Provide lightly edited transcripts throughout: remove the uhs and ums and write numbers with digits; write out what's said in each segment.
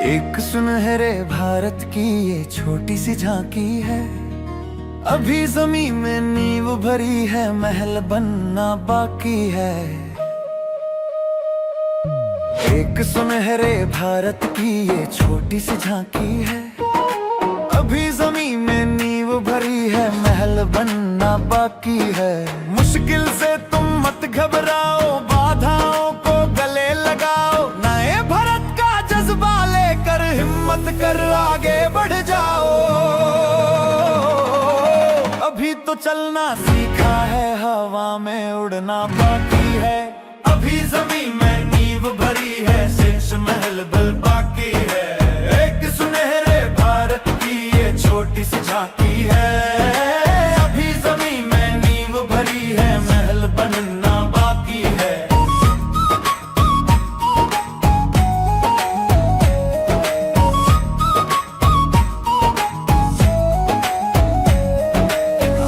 एक सुनहरे भारत की ये छोटी सी झांकी है। अभी जमीन में नींव भरी है, महल बनना बाकी है। एक सुनहरे भारत की ये छोटी सी झांकी है। अभी जमीन में नींव भरी है, महल बनना बाकी है। मुश्किल से तुम मत घबराओ, बाधाओं को गले लगाओ। नए भारत का जज्बा लेकर हिम्मत कर आगे बढ़ जाओ। अभी तो चलना सीखा है, हवा में उड़ना बाकी है। अभी जमीन में नींव भरी है, शेष महल बल बाकी है। एक सुनहरे भारत की ये छोटी सी झांकी है। अभी जमीन में नींव भरी है, महल बनना बाकी है।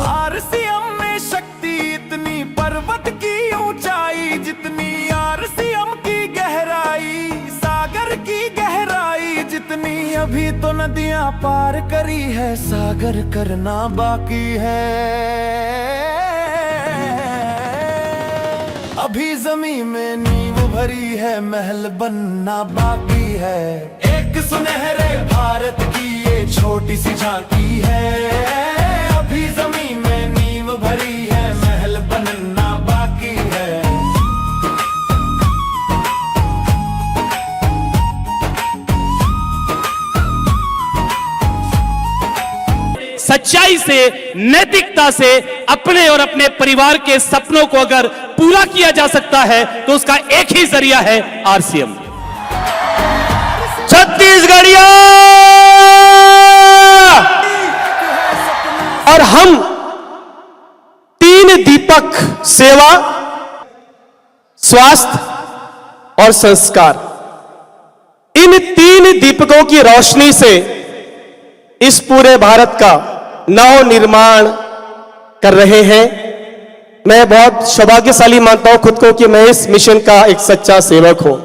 आरसीएम में शक्ति इतनी, पर्वत की ऊंचाई जितनी। आरसीएम की गहराई, सागर की गहराई जितनी। अभी तो नदियां पार करी है, सागर करना बाकी है। अभी जमीन में नींव भरी है, महल बनना बाकी है। एक सुनहरे भारत की ये छोटी सी झांकी है। अभी जमीन में नींव भरी है, महल बनना बाकी है। सच्चाई से, नैतिकता से अपने और अपने परिवार के सपनों को अगर पूरा किया जा सकता है तो उसका एक ही जरिया है आरसीएम। छत्तीसगढ़िया और हम तीन दीपक, सेवा, स्वास्थ्य और संस्कार, इन तीन दीपकों की रोशनी से इस पूरे भारत का नव निर्माण कर रहे हैं। मैं बहुत सौभाग्यशाली मानता हूं खुद को कि मैं इस मिशन का एक सच्चा सेवक हूं।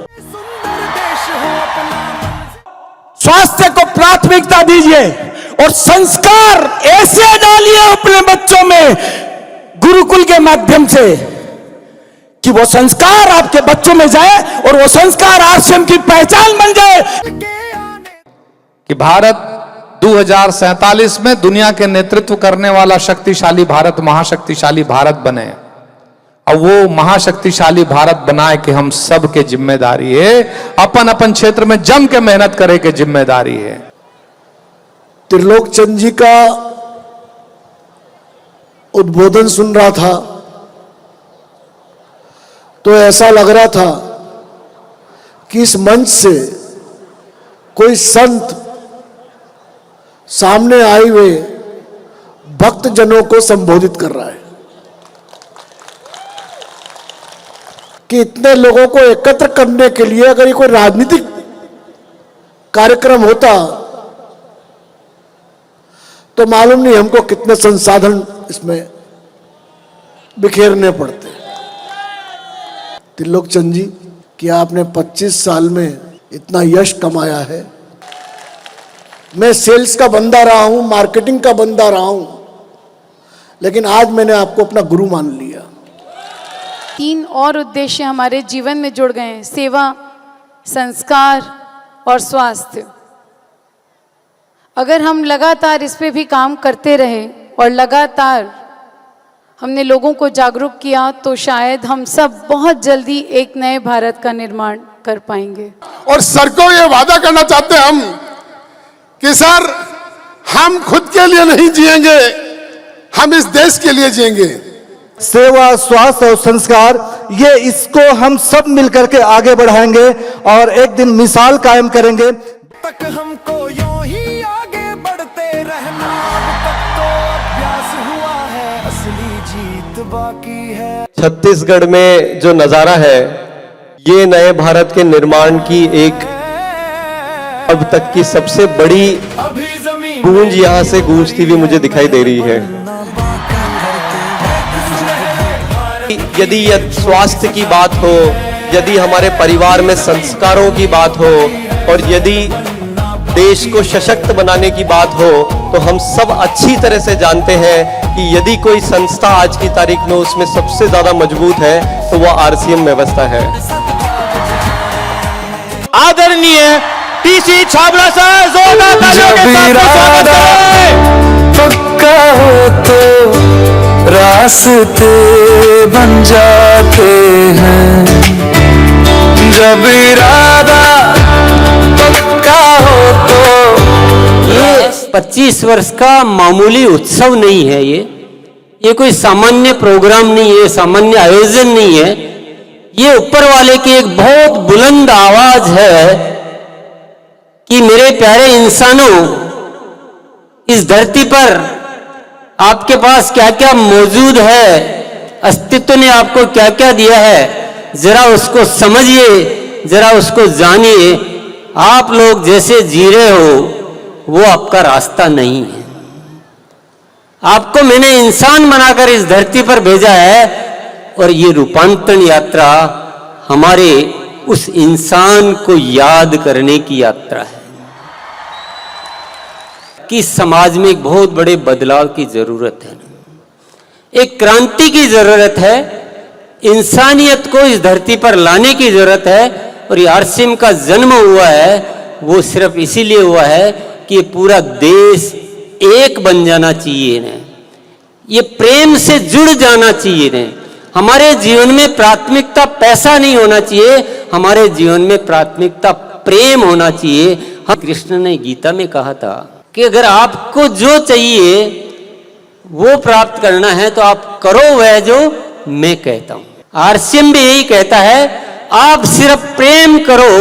स्वास्थ्य को प्राथमिकता दीजिए और संस्कार ऐसे डालिए अपने बच्चों में गुरुकुल के माध्यम से कि वो संस्कार आपके बच्चों में जाए और वो संस्कार आरसीएम की पहचान बन जाए कि भारत 2047 में दुनिया के नेतृत्व करने वाला शक्तिशाली भारत, महाशक्तिशाली भारत बने। और वो महाशक्तिशाली भारत बनाए कि हम सब के जिम्मेदारी है, अपन अपन क्षेत्र में जम के मेहनत करे के जिम्मेदारी है। त्रिलोक चंद जी का उद्बोधन सुन रहा था तो ऐसा लग रहा था कि इस मंच से कोई संत सामने आए हुए भक्त जनों को संबोधित कर रहा है कि इतने लोगों को एकत्र करने के लिए अगर ये कोई राजनीतिक कार्यक्रम होता तो मालूम नहीं हमको कितने संसाधन इसमें बिखेरने पड़ते। त्रिलोक चंद जी, कि आपने 25 साल में इतना यश कमाया है। मैं सेल्स का बंदा रहा हूं, मार्केटिंग का बंदा रहा हूं, लेकिन आज मैंने आपको अपना गुरु मान लिया। 3 और उद्देश्य हमारे जीवन में जुड़ गए हैं: सेवा, संस्कार और स्वास्थ्य। अगर हम लगातार इस पे भी काम करते रहे और लगातार हमने लोगों को जागरूक किया तो शायद हम सब बहुत जल्दी एक नए भारत का निर्माण कर पाएंगे। और सर को ये वादा करना चाहते हैं हम कि सर, हम खुद के लिए नहीं जिएंगे, हम इस देश के लिए जिएंगे। सेवा, स्वास्थ्य और संस्कार, ये इसको हम सब मिलकर के आगे बढ़ाएंगे और एक दिन मिसाल कायम करेंगे। तक हमको यूं ही आगे बढ़ते रहना, अब तक तो अभ्यास हुआ है, असली जीत बाकी है। छत्तीसगढ़ में जो नजारा है, ये नए भारत के निर्माण की एक अब तक की सबसे बड़ी गूंज यहां से गूंजती हुई मुझे दिखाई दे रही है। यदि स्वास्थ्य की बात हो, यदि हमारे परिवार में संस्कारों की बात हो और यदि देश को सशक्त बनाने की बात हो तो हम सब अच्छी तरह से जानते हैं कि यदि कोई संस्था आज की तारीख में उसमें सबसे ज्यादा मजबूत है तो वो आरसीएम व्यवस्था है। आदरणीय टीसी छाबड़ा साहब जोरदार तालियों के साथ स्वागत करें। पक्का हो तो रास्ते बन जाते हैं, जब इरादा पक्का हो तो। ये 25 वर्ष का मामूली उत्सव नहीं है, ये कोई सामान्य प्रोग्राम नहीं है, सामान्य आयोजन नहीं है। ये ऊपर वाले की एक बहुत बुलंद आवाज है कि मेरे प्यारे इंसानों, इस धरती पर आपके पास क्या क्या मौजूद है, अस्तित्व ने आपको क्या क्या दिया है, जरा उसको समझिए, जरा उसको जानिए। आप लोग जैसे जी रहे हो वो आपका रास्ता नहीं है। आपको मैंने इंसान बनाकर इस धरती पर भेजा है और ये रूपांतरण यात्रा हमारे उस इंसान को याद करने की यात्रा है कि समाज में एक बहुत बड़े बदलाव की जरूरत है, एक क्रांति की जरूरत है, इंसानियत को इस धरती पर लाने की जरूरत है। और ये आरसीएम का जन्म हुआ है वो सिर्फ इसीलिए हुआ है कि ये पूरा देश एक बन जाना चाहिए ना, ये प्रेम से जुड़ जाना चाहिए ना। हमारे जीवन में प्राथमिकता पैसा नहीं होना चाहिए, हमारे जीवन में प्राथमिकता प्रेम होना चाहिए। हम कृष्ण ने गीता में कहा था कि अगर आपको जो चाहिए वो प्राप्त करना है तो आप करो वह जो मैं कहता हूं। आरसीएम भी यही कहता है, आप सिर्फ प्रेम करो